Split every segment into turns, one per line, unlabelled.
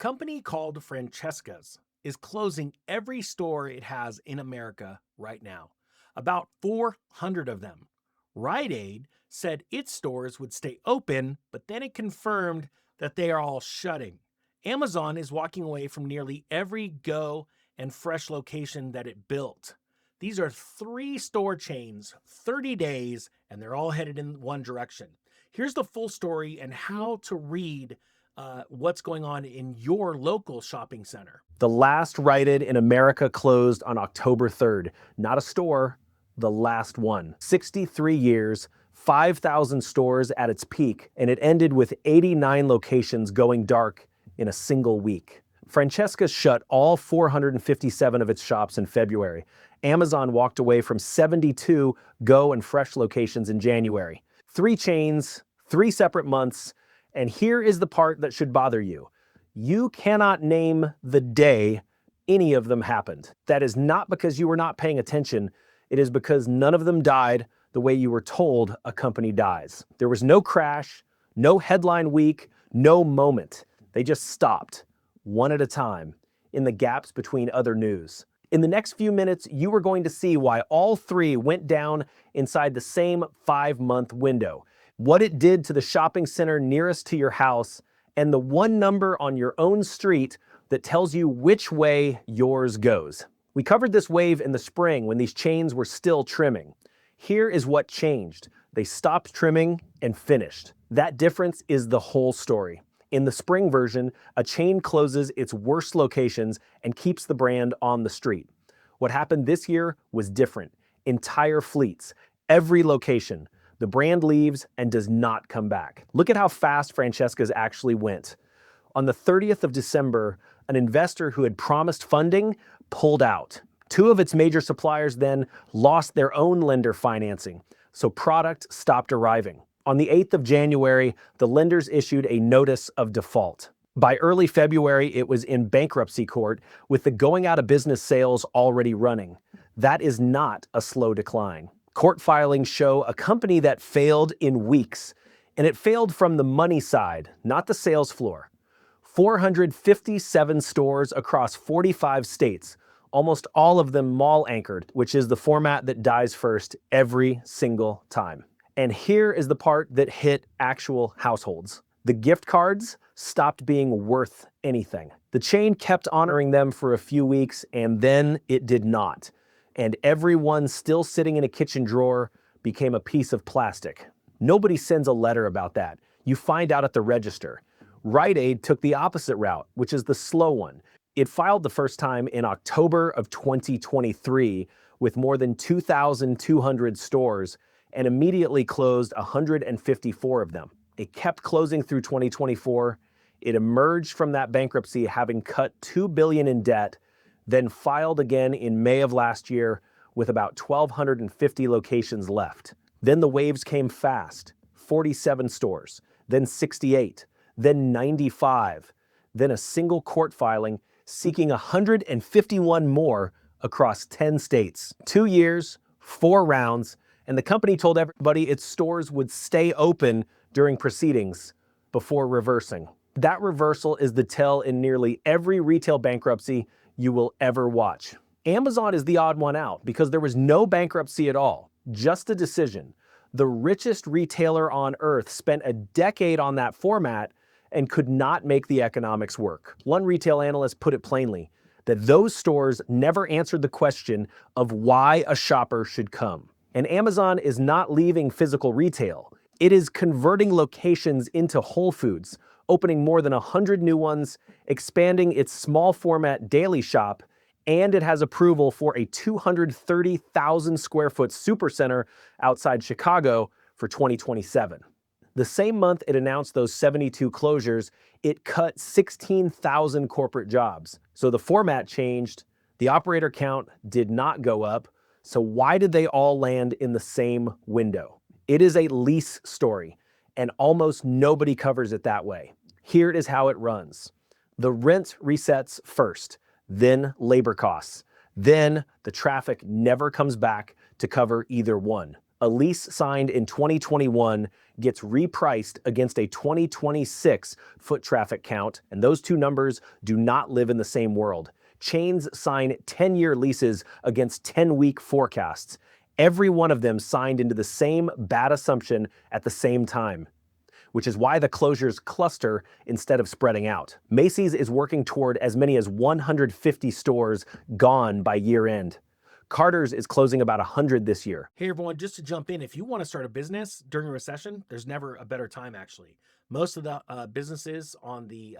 Company called Francesca's is closing every store it has in America right now, about 400 of them. Rite Aid said its stores would stay open, but then it confirmed that they are all shutting. Amazon is walking away from nearly every Go and Fresh location that it built. These are three store chains, 30 days, and they're all headed in one direction. Here's the full story and how to read what's going on in your local shopping center. The last Rite Aid in America closed on October 3rd. Not a store, the last one. 63 years, 5,000 stores at its peak, and it ended with 89 locations going dark in a single week. Francesca shut all 457 of its shops in February. Amazon walked away from 72 Go and Fresh locations in January. Three chains, 3 separate months, and here is the part that should bother you. You cannot name the day any of them happened. That is not because you were not paying attention. It is because none of them died the way you were told a company dies. There was no crash, no headline week, no moment. They just stopped, one at a time, in the gaps between other news. In the next few minutes, you are going to see why all three went down inside the same 5-month window, what it did to the shopping center nearest to your house, and the one number on your own street that tells you which way yours goes. We covered this wave in the spring when these chains were still trimming. Here is what changed. They stopped trimming and finished. That difference is the whole story. In the spring version, a chain closes its worst locations and keeps the brand on the street. What happened this year was different. Entire fleets, every location. The brand leaves and does not come back. Look at how fast Francesca's actually went. On the 30th of December, an investor who had promised funding pulled out. 2 of its major suppliers then lost their own lender financing, so product stopped arriving. On the 8th of January, the lenders issued a notice of default. By early February, it was in bankruptcy court with the going out of business sales already running. That is not a slow decline. Court filings show a company that failed in weeks, and it failed from the money side, not the sales floor. 457 stores across 45 states, almost all of them mall anchored, which is the format that dies first every single time. And here is the part that hit actual households. The gift cards stopped being worth anything. The chain kept honoring them for a few weeks, and then it did not. And every one still sitting in a kitchen drawer became a piece of plastic. Nobody sends a letter about that. You find out at the register. Rite Aid took the opposite route, which is the slow one. It filed the first time in October of 2023 with more than 2,200 stores and immediately closed 154 of them. It kept closing through 2024. It emerged from that bankruptcy having cut $2 billion in debt, then filed again in May of last year with about 1,250 locations left. Then the waves came fast, 47 stores, then 68, then 95, then a single court filing seeking 151 more across 10 states. 2 years, 4 rounds, and the company told everybody its stores would stay open during proceedings before reversing. That reversal is the tell in nearly every retail bankruptcy you will ever watch. Amazon is the odd one out because there was no bankruptcy at all, just a decision. The richest retailer on earth spent a decade on that format and could not make the economics work. One retail analyst put it plainly, that those stores never answered the question of why a shopper should come. And Amazon is not leaving physical retail. It is converting locations into Whole Foods, opening more than 100 new ones, expanding its small format daily shop, and it has approval for a 230,000 square foot supercenter outside Chicago for 2027. The same month it announced those 72 closures, it cut 16,000 corporate jobs. So the format changed, the operator count did not go up, so why did they all land in the same window? It is a lease story, and almost nobody covers it that way. Here is how it runs. The rent resets first, then labor costs. Then the traffic never comes back to cover either one.
A lease signed in 2021 gets repriced against a 2026 foot traffic count, and those two numbers do not live in the same world. Chains sign 10-year leases against 10-week forecasts. Every one of them signed into the same bad assumption at the same time, which is why the closures cluster instead of spreading out. Macy's is working toward as many as 150 stores gone by year end. Carter's is closing about 100 this year.
Hey everyone, just to jump in, if you want to start a business during a recession, there's never a better time actually. Most of the businesses on the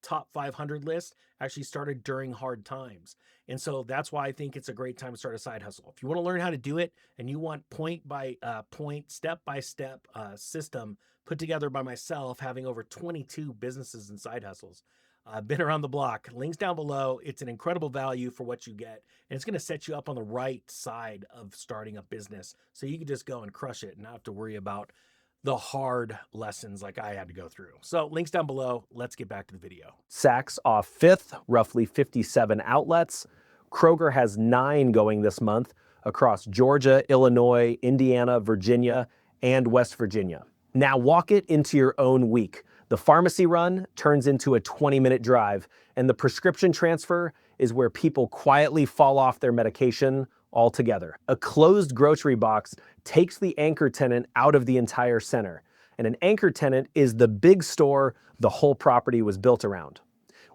top 500 list actually started during hard times. And so that's why I think it's a great time to start a side hustle. If you want to learn how to do it and you want point by point, step-by-step system put together by myself, having over 22 businesses and side hustles, I've been around the block. Links down below. It's an incredible value for what you get. And it's going to set you up on the right side of starting a business. So you can just go and crush it and not have to worry about the hard lessons like I had to go through. So links down below. Let's get back to the video.
Saks off 5th, roughly 57 outlets. Kroger has 9 going this month across Georgia, Illinois, Indiana, Virginia, and West Virginia. Now walk it into your own week. The pharmacy run turns into a 20-minute drive, and the prescription transfer is where people quietly fall off their medication altogether. A closed grocery box takes the anchor tenant out of the entire center, and an anchor tenant is the big store the whole property was built around.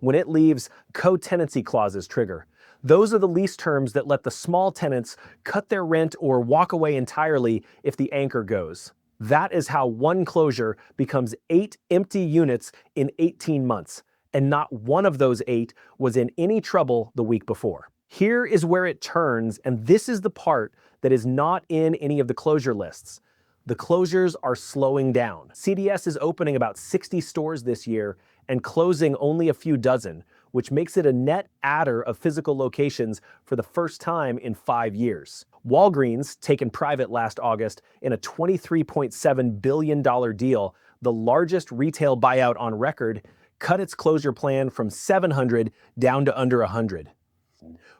When it leaves, co-tenancy clauses trigger. Those are the lease terms that let the small tenants cut their rent or walk away entirely if the anchor goes. That is how one closure becomes 8 empty units in 18 months, and not one of those 8 was in any trouble the week before. Here is where it turns, and this is the part that is not in any of the closure lists. The closures are slowing down. CDS is opening about 60 stores this year and closing only a few dozen, which makes it a net adder of physical locations for the first time in 5 years. Walgreens, taken private last August in a $23.7 billion deal, the largest retail buyout on record, cut its closure plan from 700 down to under 100.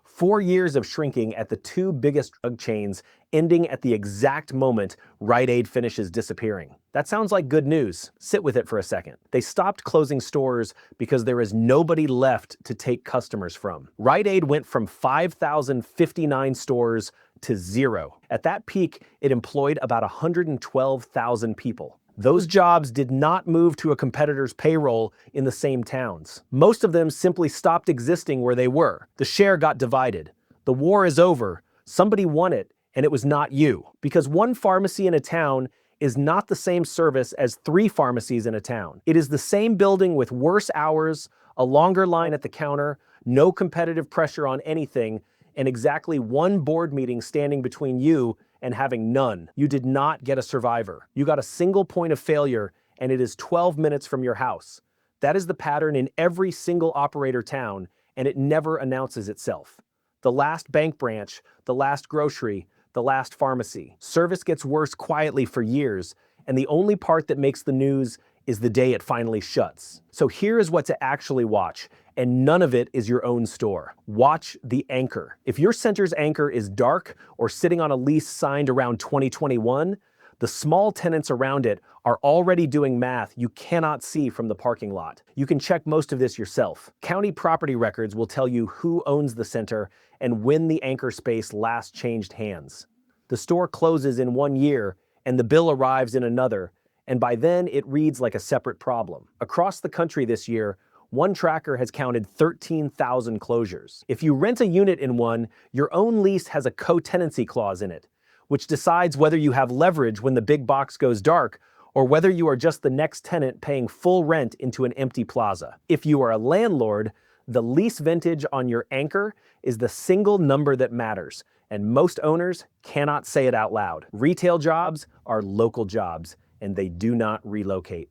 4 years of shrinking at the 2 biggest drug chains, ending at the exact moment Rite Aid finishes disappearing. That sounds like good news. Sit with it for a second. They stopped closing stores because there is nobody left to take customers from. Rite Aid went from 5,059 stores to 0. At that peak, it employed about 112,000 people. Those jobs did not move to a competitor's payroll in the same towns. Most of them simply stopped existing where they were. The share got divided. The war is over. Somebody won it, and it was not you. Because one pharmacy in a town is not the same service as 3 pharmacies in a town. It is the same building with worse hours, a longer line at the counter, no competitive pressure on anything, and exactly 1 board meeting standing between you and having none. You did not get a survivor. You got a single point of failure, and it is 12 minutes from your house. That is the pattern in every single operator town, and it never announces itself. The last bank branch, the last grocery, the last pharmacy. Service gets worse quietly for years, and the only part that makes the news is the day it finally shuts. So here is what to actually watch, and none of it is your own store. Watch the anchor. If your center's anchor is dark or sitting on a lease signed around 2021, the small tenants around it are already doing math you cannot see from the parking lot. You can check most of this yourself. County property records will tell you who owns the center and when the anchor space last changed hands. The store closes in 1 year and the bill arrives in another, and by then it reads like a separate problem. Across the country this year, one tracker has counted 13,000 closures. If you rent a unit in one, your own lease has a co-tenancy clause in it, which decides whether you have leverage when the big box goes dark or whether you are just the next tenant paying full rent into an empty plaza. If you are a landlord, the lease vintage on your anchor is the single number that matters, and most owners cannot say it out loud. Retail jobs are local jobs, and they do not relocate.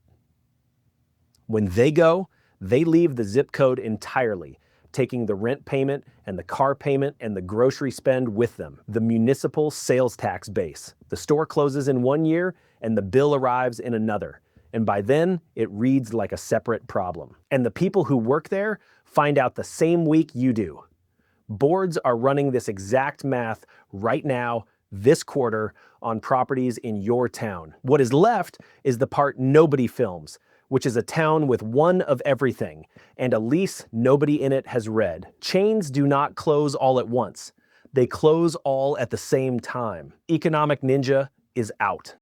When they go, they leave the zip code entirely, taking the rent payment and the car payment and the grocery spend with them, the municipal sales tax base. The store closes in 1 year and the bill arrives in another. And by then, it reads like a separate problem. And the people who work there find out the same week you do. Boards are running this exact math right now this quarter on properties in your town. What is left is the part nobody films, which is a town with one of everything and a lease nobody in it has read. Chains do not close all at once. They close all at the same time. Economic Ninja is out.